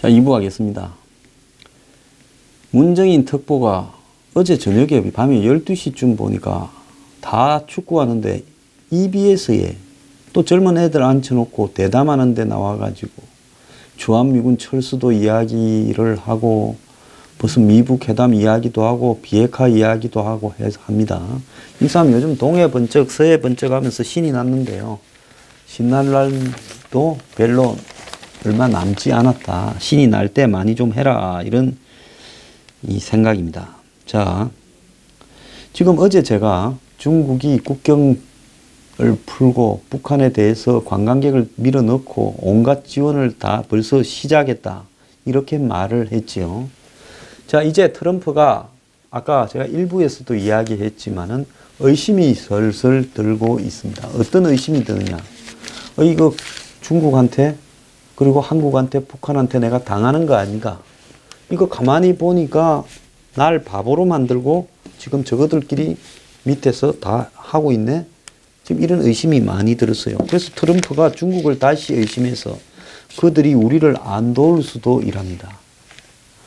자, 2부 하겠습니다. 문정인 특보가 어제 저녁에 밤에 12시쯤 보니까 다 축구하는데 EBS에 또 젊은 애들 앉혀놓고 대담하는 데 나와가지고 주한미군 철수도 이야기를 하고 무슨 미북 회담 이야기도 하고 비핵화 이야기도 하고 해서 합니다. 이 사람 요즘 동해 번쩍 서해 번쩍 하면서 신이 났는데요. 신날 날도 별로 얼마 남지 않았다. 신이 날 때 많이 좀 해라. 이런 이 생각입니다. 자, 지금 어제 제가 중국이 국경을 풀고 북한에 대해서 관광객을 밀어넣고 온갖 지원을 다 벌써 시작했다. 이렇게 말을 했지요. 자, 이제 트럼프가 아까 제가 일부에서도 이야기했지만은 의심이 슬슬 들고 있습니다. 어떤 의심이 드느냐. 이거 중국한테 그리고 한국한테 북한한테 내가 당하는 거 아닌가. 이거 가만히 보니까 날 바보로 만들고 지금 저거들끼리 밑에서 다 하고 있네. 지금 이런 의심이 많이 들었어요. 그래서 트럼프가 중국을 다시 의심해서 그들이 우리를 안 도울 수도 이랍니다.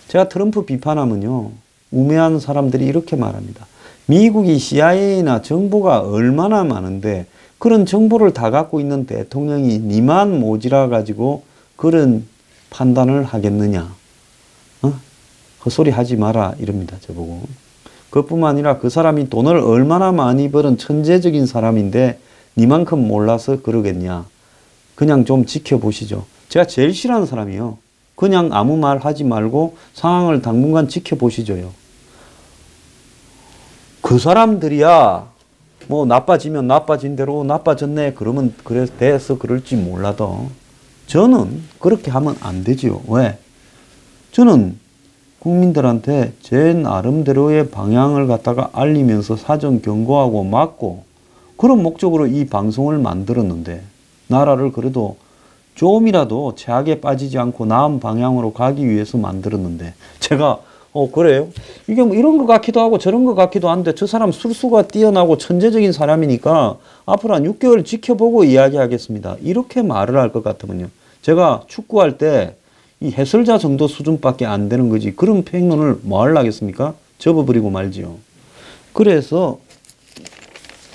제가 트럼프 비판하면요. 우매한 사람들이 이렇게 말합니다. 미국이 CIA나 정보가 얼마나 많은데 그런 정보를 다 갖고 있는 대통령이 니만 모지라 가지고 그런 판단을 하겠느냐. 헛소리 하지 마라 이럽니다. 저보고. 그것뿐만 아니라 그 사람이 돈을 얼마나 많이 버는 천재적인 사람인데 니만큼 몰라서 그러겠냐. 그냥 좀 지켜보시죠. 제가 제일 싫어하는 사람이요. 그냥 아무 말 하지 말고 상황을 당분간 지켜보시죠요. 그 사람들이야 뭐 나빠지면 나빠진 대로 나빠졌네 그러면 그래 돼서 그럴지 몰라도 저는 그렇게 하면 안 되지요. 왜? 저는 국민들한테 제 나름대로의 방향을 갖다가 알리면서 사전 경고하고 막고 그런 목적으로 이 방송을 만들었는데 나라를 그래도 좀이라도 최악에 빠지지 않고 나은 방향으로 가기 위해서 만들었는데 제가 그래요? 이게 뭐 이런 것 같기도 하고 저런 것 같기도 한데 저 사람 술수가 뛰어나고 천재적인 사람이니까 앞으로 한 6개월 지켜보고 이야기하겠습니다. 이렇게 말을 할 것 같으면요. 제가 축구할 때 이 해설자 정도 수준밖에 안 되는 거지. 그런 평론을 뭐 하려고 하겠습니까? 접어버리고 말지요. 그래서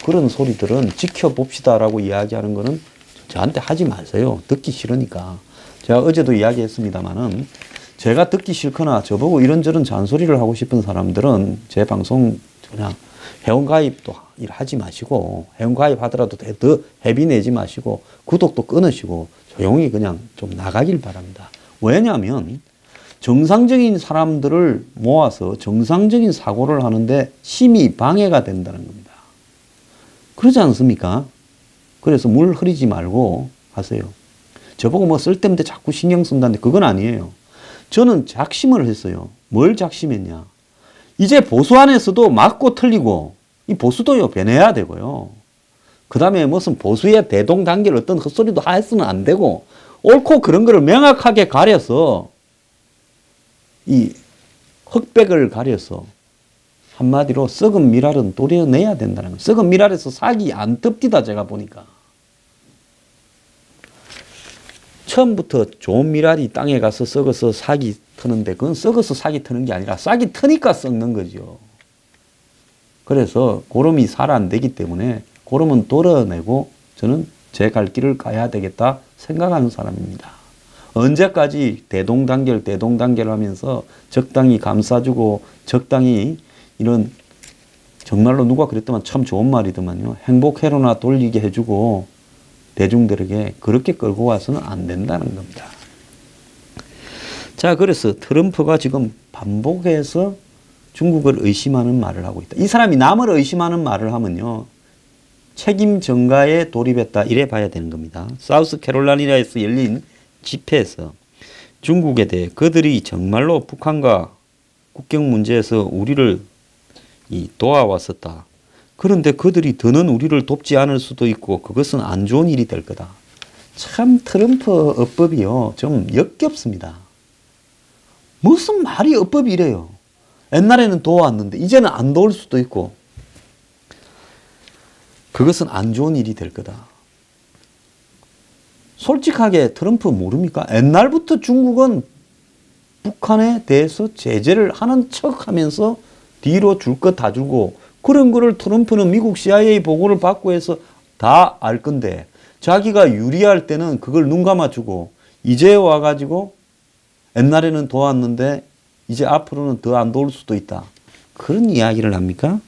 그런 소리들은 지켜봅시다라고 이야기하는 거는 저한테 하지 마세요. 듣기 싫으니까. 제가 어제도 이야기했습니다만은 제가 듣기 싫거나 저보고 이런저런 잔소리를 하고 싶은 사람들은 제 방송 그냥 회원가입도 하지 마시고 회원가입 하더라도 더 회비 내지 마시고 구독도 끊으시고 조용히 그냥 좀 나가길 바랍니다. 왜냐하면 정상적인 사람들을 모아서 정상적인 사고를 하는데 심히 방해가 된다는 겁니다. 그러지 않습니까? 그래서 물 흐리지 말고 하세요. 저보고 뭐 쓸데없는데 자꾸 신경 쓴다는데 그건 아니에요. 저는 작심을 했어요. 뭘 작심했냐. 이제 보수 안에서도 맞고 틀리고 이 보수도요 변해야 되고요. 그 다음에 무슨 보수의 대동단결 어떤 헛소리도 해서는 안 되고 옳고 그런 거를 명확하게 가려서 이 흑백을 가려서 한마디로 썩은 미랄은 도려내야 된다는 거예요. 썩은 미랄에서 싹이 안 뜹디다 제가 보니까. 처음부터 좋은 미랄이 땅에 가서 썩어서 싹이 트는데 그건 썩어서 싹이 트는 게 아니라 싹이 트니까 썩는 거죠. 그래서 고름이 살 안 되기 때문에 고름은 덜어내고 저는 제 갈 길을 가야 되겠다 생각하는 사람입니다. 언제까지 대동단결 하면서 적당히 감싸주고 적당히 이런 정말로 누가 그랬더만 참 좋은 말이더만요. 행복회로나 돌리게 해주고 대중들에게 그렇게 끌고 와서는 안 된다는 겁니다. 자, 그래서 트럼프가 지금 반복해서 중국을 의심하는 말을 하고 있다. 이 사람이 남을 의심하는 말을 하면요. 책임 전가에 돌입했다 이래 봐야 되는 겁니다. 사우스캐롤라이나에서 열린 집회에서 중국에 대해 그들이 정말로 북한과 국경 문제에서 우리를 도와왔었다. 그런데 그들이 더는 우리를 돕지 않을 수도 있고 그것은 안 좋은 일이 될 거다. 참 트럼프 어법이요. 좀 역겹습니다. 무슨 말이 어법이 이래요. 옛날에는 도와왔는데 이제는 안 도울 수도 있고 그것은 안 좋은 일이 될 거다. 솔직하게 트럼프 모릅니까? 옛날부터 중국은 북한에 대해서 제재를 하는 척 하면서 뒤로 줄 것 다 주고, 그런 거를 트럼프는 미국 CIA 보고를 받고 해서 다 알 건데, 자기가 유리할 때는 그걸 눈 감아주고, 이제 와가지고 옛날에는 도왔는데 이제 앞으로는 더 안 도울 수도 있다, 그런 이야기를 합니까?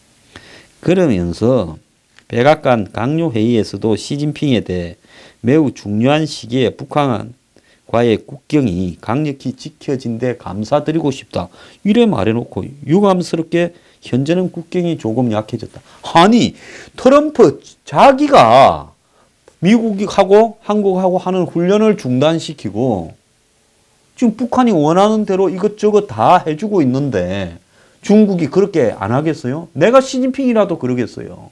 그러면서 백악관 강요회의에서도 시진핑에 대해 매우 중요한 시기에 북한과의 국경이 강력히 지켜진 데 감사드리고 싶다, 이래 말해놓고 유감스럽게 현재는 국경이 조금 약해졌다. 아니, 트럼프 자기가 미국하고 한국하고 하는 훈련을 중단시키고 지금 북한이 원하는 대로 이것저것 다 해주고 있는데 중국이 그렇게 안 하겠어요? 내가 시진핑이라도 그러겠어요?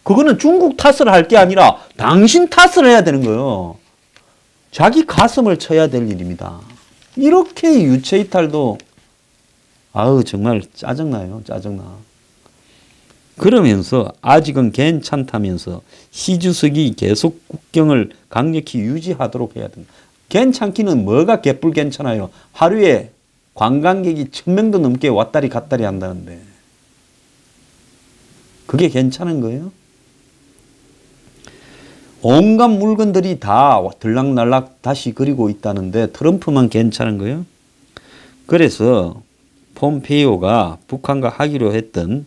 그거는 중국 탓을 할 게 아니라 당신 탓을 해야 되는 거예요. 자기 가슴을 쳐야 될 일입니다. 이렇게 유체이탈도, 아우 정말 짜증나요. 짜증나. 그러면서 아직은 괜찮다면서 시 주석이 계속 국경을 강력히 유지하도록 해야 된다. 괜찮기는 뭐가 개뿔 괜찮아요. 하루에 관광객이 1000명도 넘게 왔다리 갔다리 한다는데 그게 괜찮은 거예요? 온갖 물건들이 다 들락날락 다시 그리고 있다는데 트럼프만 괜찮은 거예요? 그래서 폼페이오가 북한과 하기로 했던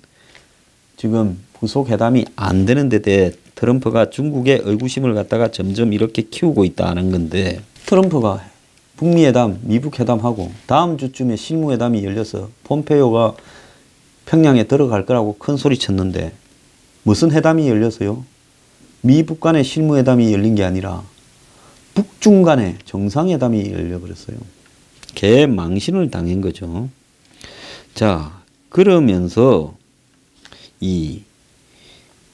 지금 부속회담이 안 되는 데 대해 트럼프가 중국의 의구심을 갖다가 점점 이렇게 키우고 있다는 건데, 트럼프가 북미회담, 미북회담하고 다음 주쯤에 실무회담이 열려서 폼페이오가 평양에 들어갈 거라고 큰 소리 쳤는데 무슨 회담이 열려서요? 미북 간의 실무회담이 열린 게 아니라 북중 간의 정상회담이 열려버렸어요. 개망신을 당한 거죠. 자, 그러면서 이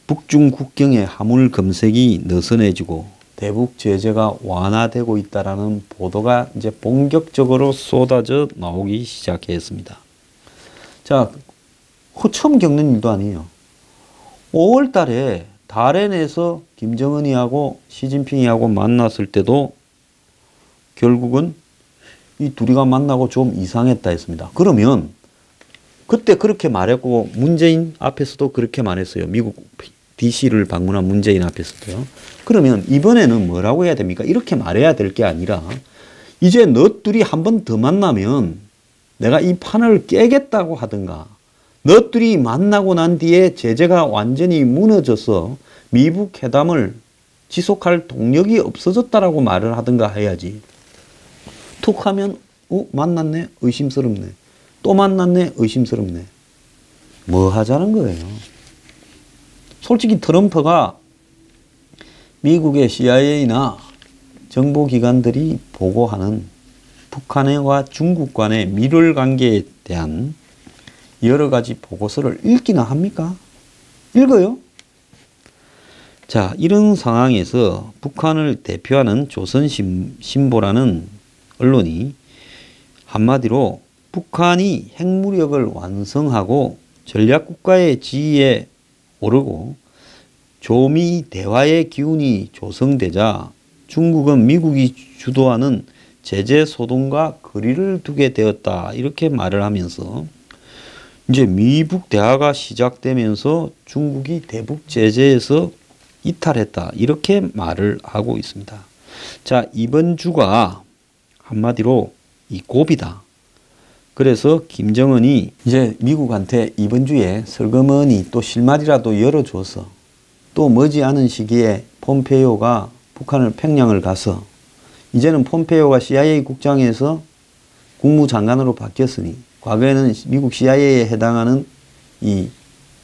북중 국경의 화물 검색이 느슨해지고 대북 제재가 완화되고 있다라는 보도가 이제 본격적으로 쏟아져 나오기 시작했습니다. 자, 처음 겪는 일도 아니에요. 5월 달에 다롄에서 김정은이하고 시진핑이하고 만났을 때도 결국은 이 둘이가 만나고 좀 이상했다 했습니다. 그러면 그때 그렇게 말했고 문재인 앞에서도 그렇게 말했어요. 미국 DC를 방문한 문재인 앞에서도요. 그러면 이번에는 뭐라고 해야 됩니까? 이렇게 말해야 될 게 아니라 이제 너둘이 한 번 더 만나면 내가 이 판을 깨겠다고 하든가, 너둘이 만나고 난 뒤에 제재가 완전히 무너져서 미북 회담을 지속할 동력이 없어졌다라고 말을 하든가 해야지. 툭 하면 만났네? 의심스럽네. 또 만났네? 의심스럽네. 뭐 하자는 거예요? 솔직히 트럼프가 미국의 CIA나 정보기관들이 보고하는 북한과 중국 간의 밀월 관계에 대한 여러 가지 보고서를 읽기나 합니까? 읽어요? 자, 이런 상황에서 북한을 대표하는 조선신보라는 언론이 한마디로 북한이 핵무력을 완성하고 전략국가의 지위에 오르고 조미 대화의 기운이 조성되자 중국은 미국이 주도하는 제재 소동과 거리를 두게 되었다, 이렇게 말을 하면서 이제 미북 대화가 시작되면서 중국이 대북 제재에서 이탈했다, 이렇게 말을 하고 있습니다. 자, 이번 주가 한마디로 이 고비다. 그래서 김정은이 이제 미국한테 이번 주에 슬그머니 또 실마리라도 열어줘서 또 머지않은 시기에 폼페이오가 북한을 평양을 가서 이제는 폼페이오가 CIA 국장에서 국무장관으로 바뀌었으니 과거에는 미국 CIA에 해당하는 이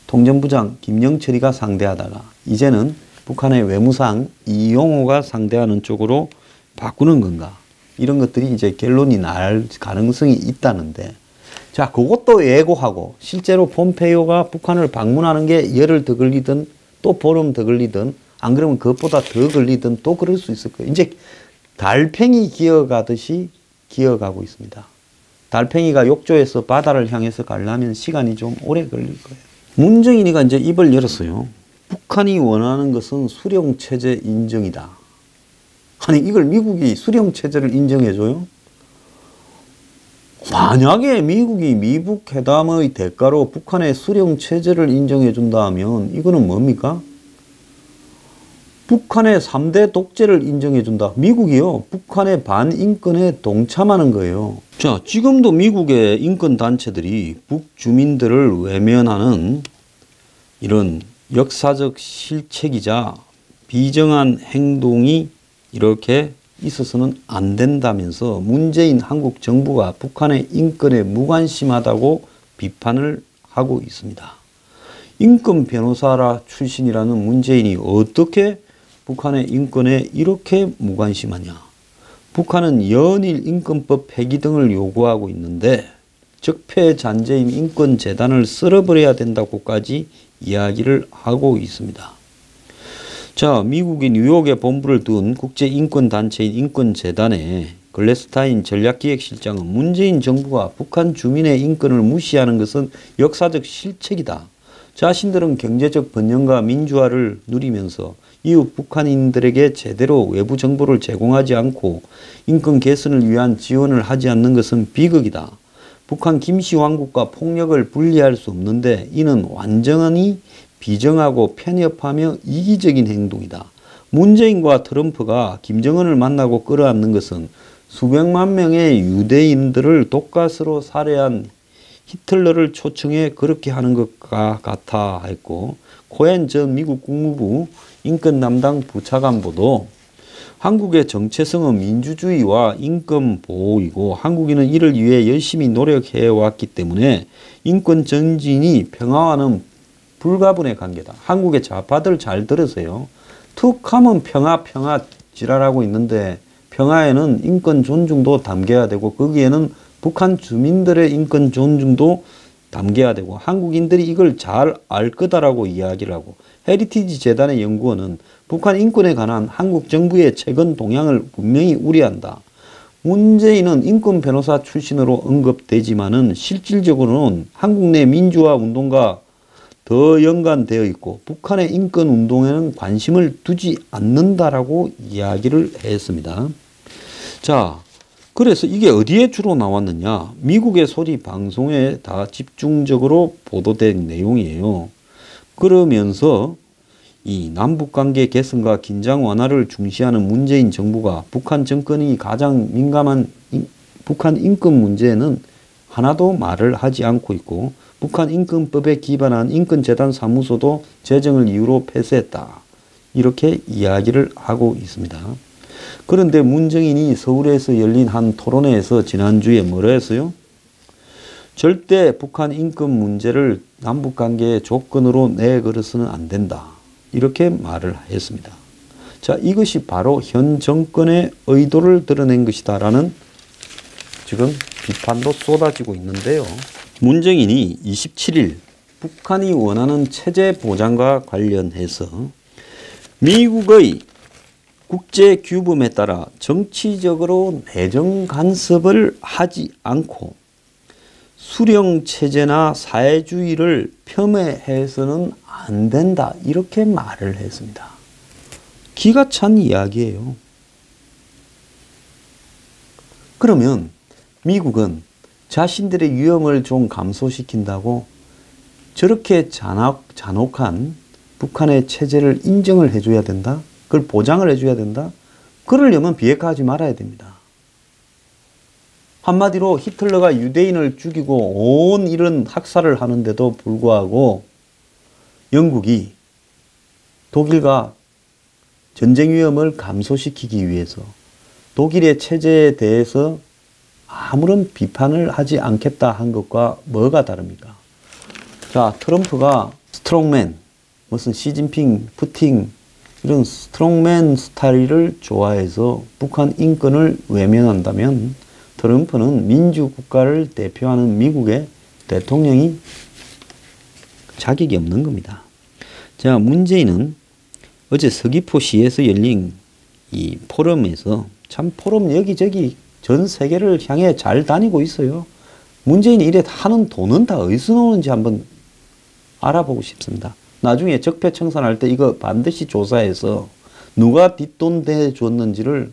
통전부장 김영철이가 상대하다가 이제는 북한의 외무상 이용호가 상대하는 쪽으로 바꾸는 건가? 이런 것들이 이제 결론이 날 가능성이 있다는데, 자, 그것도 예고하고 실제로 폼페이오가 북한을 방문하는 게 열흘 더 걸리든 또 보름 더 걸리든 안 그러면 그것보다 더 걸리든 또 그럴 수 있을 거예요. 이제 달팽이 기어가듯이 기어가고 있습니다. 달팽이가 욕조에서 바다를 향해서 가려면 시간이 좀 오래 걸릴 거예요. 문정인이가 이제 입을 열었어요. 북한이 원하는 것은 수령체제 인정이다. 아니, 이걸 미국이 수령체제를 인정해줘요? 만약에 미국이 미북 회담의 대가로 북한의 수령 체제를 인정해 준다 하면 이거는 뭡니까? 북한의 3대 독재를 인정해 준다. 미국이요. 북한의 반인권에 동참하는 거예요. 자, 지금도 미국의 인권단체들이 북주민들을 외면하는 이런 역사적 실책이자 비정한 행동이 이렇게 있어서는 안 된다면서 문재인 한국 정부가 북한의 인권에 무관심하다고 비판을 하고 있습니다. 인권 변호사라 출신이라는 문재인이 어떻게 북한의 인권에 이렇게 무관심하냐. 북한은 연일 인권법 폐기 등을 요구하고 있는데 적폐잔재인 인권재단을 쓸어버려야 된다고까지 이야기를 하고 있습니다. 자, 미국이 뉴욕에 본부를 둔 국제인권단체인 인권재단의 글래스타인 전략기획실장은 문재인 정부가 북한 주민의 인권을 무시하는 것은 역사적 실책이다. 자신들은 경제적 번영과 민주화를 누리면서 이웃 북한인들에게 제대로 외부 정보를 제공하지 않고 인권 개선을 위한 지원을 하지 않는 것은 비극이다. 북한 김씨왕국과 폭력을 분리할 수 없는데 이는 완전히 비정하고 편협하며 이기적인 행동이다. 문재인과 트럼프가 김정은을 만나고 끌어안는 것은 수백만 명의 유대인들을 독가스로 살해한 히틀러를 초청해 그렇게 하는 것과 같아 했고, 코엔 전 미국 국무부 인권 담당 부차관보도 한국의 정체성은 민주주의와 인권 보호이고 한국인은 이를 위해 열심히 노력해 왔기 때문에 인권 전진이 평화와는 불가분의 관계다. 한국의 좌파들 잘 들으세요. 툭 하면 평화 지랄하고 있는데 평화에는 인권 존중도 담겨야 되고 거기에는 북한 주민들의 인권 존중도 담겨야 되고 한국인들이 이걸 잘 알 거다라고 이야기를 하고, 헤리티지 재단의 연구원은 북한 인권에 관한 한국 정부의 최근 동향을 분명히 우려한다. 문재인은 인권 변호사 출신으로 언급되지만은 실질적으로는 한국 내 민주화 운동과 더 연관되어 있고 북한의 인권 운동에는 관심을 두지 않는다라고 이야기를 했습니다. 자, 그래서 이게 어디에 주로 나왔느냐? 미국의 소리 방송에 다 집중적으로 보도된 내용이에요. 그러면서 이 남북관계 개선과 긴장 완화를 중시하는 문재인 정부가 북한 정권이 가장 민감한 북한 인권 문제에는 하나도 말을 하지 않고 있고 북한 인권법에 기반한 인권재단 사무소도 재정을 이유로 폐쇄했다. 이렇게 이야기를 하고 있습니다. 그런데 문정인이 서울에서 열린 한 토론회에서 지난주에 뭐라 했어요? 절대 북한 인권 문제를 남북관계의 조건으로 내걸어서는 안 된다. 이렇게 말을 했습니다. 자, 이것이 바로 현 정권의 의도를 드러낸 것이다 라는 지금 비판도 쏟아지고 있는데요. 문정인이 27일 북한이 원하는 체제 보장과 관련해서 미국의 국제 규범에 따라 정치적으로 내정 간섭을 하지 않고 수령 체제나 사회주의를 폄훼해서는 안 된다. 이렇게 말을 했습니다. 기가 찬 이야기예요. 그러면 미국은 자신들의 위험을 좀 감소시킨다고 저렇게 잔혹한 북한의 체제를 인정을 해줘야 된다? 그걸 보장을 해줘야 된다? 그러려면 비핵화하지 말아야 됩니다. 한마디로 히틀러가 유대인을 죽이고 온 이런 학살을 하는데도 불구하고 영국이 독일과 전쟁 위험을 감소시키기 위해서 독일의 체제에 대해서 아무런 비판을 하지 않겠다 한 것과 뭐가 다릅니까? 자, 트럼프가 스트롱맨, 무슨 시진핑, 푸틴 이런 스트롱맨 스타일을 좋아해서 북한 인권을 외면한다면 트럼프는 민주국가를 대표하는 미국의 대통령이 자격이 없는 겁니다. 자, 문재인은 어제 서귀포시에서 열린 이 포럼에서 참 포럼 여기저기 전 세계를 향해 잘 다니고 있어요. 문재인이 이래 하는 돈은 다 어디서 나오는지 한번 알아보고 싶습니다. 나중에 적폐청산할 때 이거 반드시 조사해서 누가 뒷돈 대줬는지를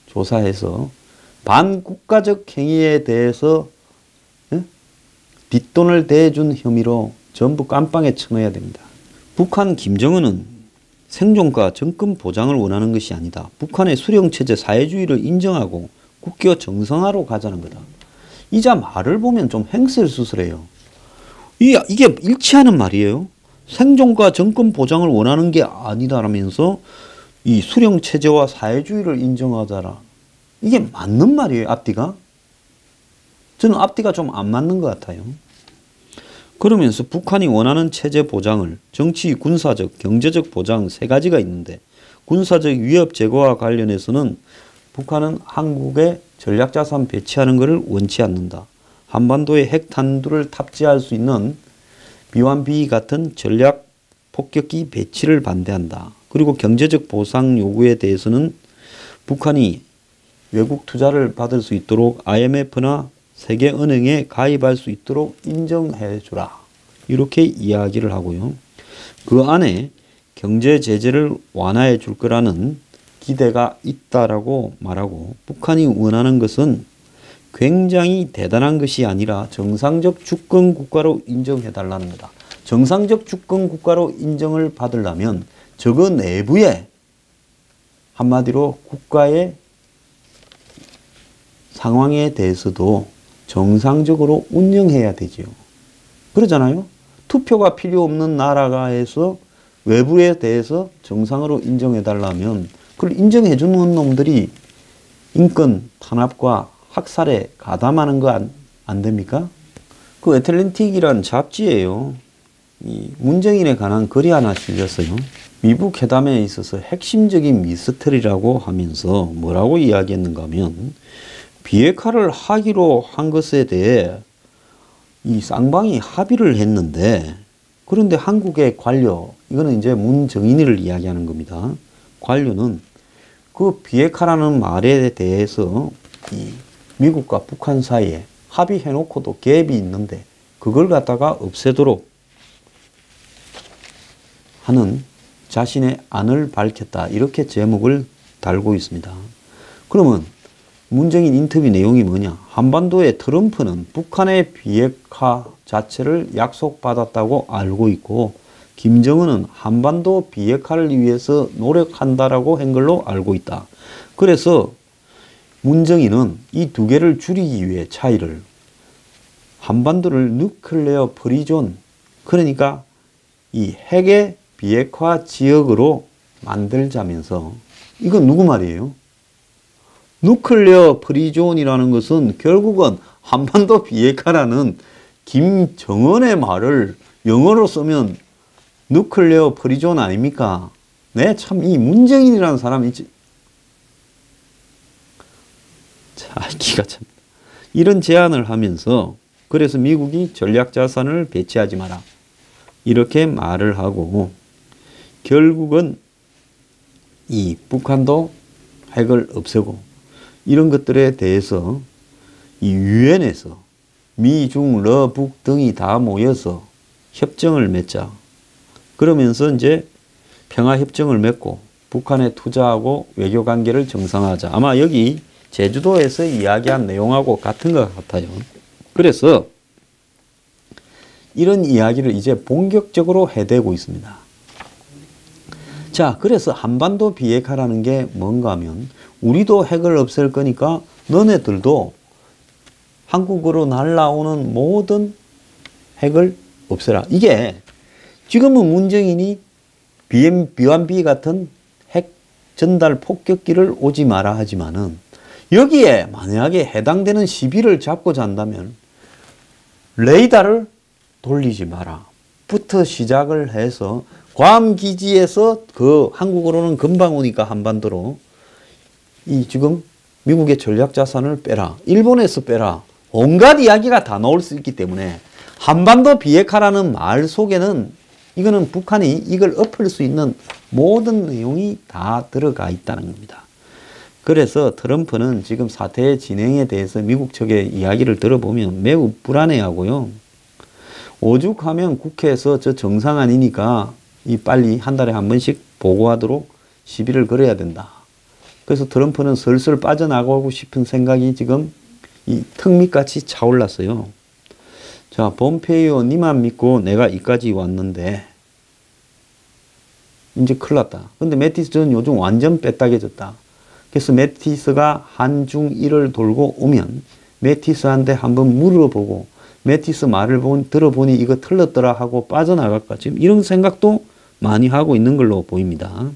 조사해서 반국가적 행위에 대해서 뒷돈을 대준 혐의로 전부 깜빵에 쳐넣어야 됩니다. 북한 김정은은 생존과 정권 보장을 원하는 것이 아니다. 북한의 수령체제 사회주의를 인정하고 국교 정상화로 가자는 거다. 이자 말을 보면 좀 행설수설해요. 이게 일치하는 말이에요. 생존과 정권 보장을 원하는 게 아니다라면서 이 수령체제와 사회주의를 인정하자라. 이게 맞는 말이에요, 앞뒤가? 저는 앞뒤가 좀 안 맞는 것 같아요. 그러면서 북한이 원하는 체제 보장을 정치, 군사적, 경제적 보장 세 가지가 있는데 군사적 위협 제거와 관련해서는 북한은 한국에 전략자산 배치하는 것을 원치 않는다. 한반도에 핵탄두를 탑재할 수 있는 B1B 같은 전략 폭격기 배치를 반대한다. 그리고 경제적 보상 요구에 대해서는 북한이 외국 투자를 받을 수 있도록 IMF나 세계은행에 가입할 수 있도록 인정해 주라. 이렇게 이야기를 하고요. 그 안에 경제 제재를 완화해 줄 거라는 기대가 있다라고 말하고 북한이 원하는 것은 굉장히 대단한 것이 아니라 정상적 주권 국가로 인정해 달라는 거다. 정상적 주권 국가로 인정을 받으려면 저거 내부에 한마디로 국가의 상황에 대해서도 정상적으로 운영해야 되지요. 그러잖아요. 투표가 필요 없는 나라가 해서 외부에 대해서 정상으로 인정해 달라면 그걸 인정해 주는 놈들이 인권 탄압과 학살에 가담하는 거 안 됩니까? 그 애틀랜틱이란 잡지예요. 이 문정인에 관한 글이 하나 실렸어요. 미북 회담에 있어서 핵심적인 미스터리라고 하면서 뭐라고 이야기했는가 하면 비핵화를 하기로 한 것에 대해 이 쌍방이 합의를 했는데 그런데 한국의 관료, 이거는 이제 문정인을 이야기하는 겁니다. 관료는 그 비핵화라는 말에 대해서 이 미국과 북한 사이에 합의해놓고도 갭이 있는데 그걸 갖다가 없애도록 하는 자신의 안을 밝혔다. 이렇게 제목을 달고 있습니다. 그러면 문정인 인터뷰 내용이 뭐냐? 한반도의 트럼프는 북한의 비핵화 자체를 약속받았다고 알고 있고 김정은은 한반도 비핵화를 위해서 노력한다라고 한 걸로 알고 있다. 그래서 문정인은 이 두 개를 줄이기 위해 차이를 한반도를 뉴클레어 프리존, 그러니까 이 핵의 비핵화 지역으로 만들자면서, 이건 누구 말이에요? 누클레어 프리존이라는 것은 결국은 한반도 비핵화라는 김정은의 말을 영어로 쓰면 누클레어 프리존 아닙니까? 네, 참 이 문정인이라는 사람이 기가 참 이런 제안을 하면서 그래서 미국이 전략자산을 배치하지 마라 이렇게 말을 하고 결국은 이 북한도 핵을 없애고 이런 것들에 대해서 이 유엔에서 미, 중, 러, 북 등이 다 모여서 협정을 맺자. 그러면서 이제 평화협정을 맺고 북한에 투자하고 외교관계를 정상화하자. 아마 여기 제주도에서 이야기한 내용하고 같은 것 같아요. 그래서 이런 이야기를 이제 본격적으로 해대고 있습니다. 자, 그래서 한반도 비핵화라는 게 뭔가 하면 우리도 핵을 없앨 거니까 너네들도 한국으로 날라오는 모든 핵을 없애라. 이게 지금은 문정인이 B1B 같은 핵 전달 폭격기를 오지 마라 하지만은 여기에 만약에 해당되는 시비를 잡고자 한다면 레이더를 돌리지 마라 부터 시작을 해서 괌 기지에서 그 한국으로는 금방 오니까 한반도로 이 지금 미국의 전략 자산을 빼라, 일본에서 빼라, 온갖 이야기가 다 나올 수 있기 때문에 한반도 비핵화라는 말 속에는 이거는 북한이 이걸 엎을 수 있는 모든 내용이 다 들어가 있다는 겁니다. 그래서 트럼프는 지금 사태의 진행에 대해서 미국 측의 이야기를 들어보면 매우 불안해하고요. 오죽하면 국회에서 저 정상 아니니까 이 빨리 한 달에 한 번씩 보고하도록 시비를 걸어야 된다. 그래서 트럼프는 슬슬 빠져나가고 싶은 생각이 지금 이 턱밑같이 차올랐어요. 자, 폼페이오 니만 믿고 내가 이까지 왔는데 이제 큰일 났다. 근데 매티스 전 요즘 완전 빼딱해졌다. 그래서 매티스가 한중일을 돌고 오면 매티스한테 한번 물어보고 매티스 말을 들어보니 이거 틀렸더라 하고 빠져나갈까. 지금 이런 생각도 많이 하고 있는 걸로 보입니다.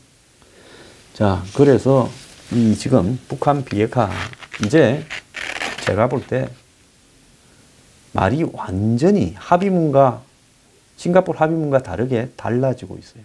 자, 그래서 이 지금 북한 비핵화 이제 제가 볼 때 말이 완전히 합의문과 싱가포르 합의문과 다르게 달라지고 있어요.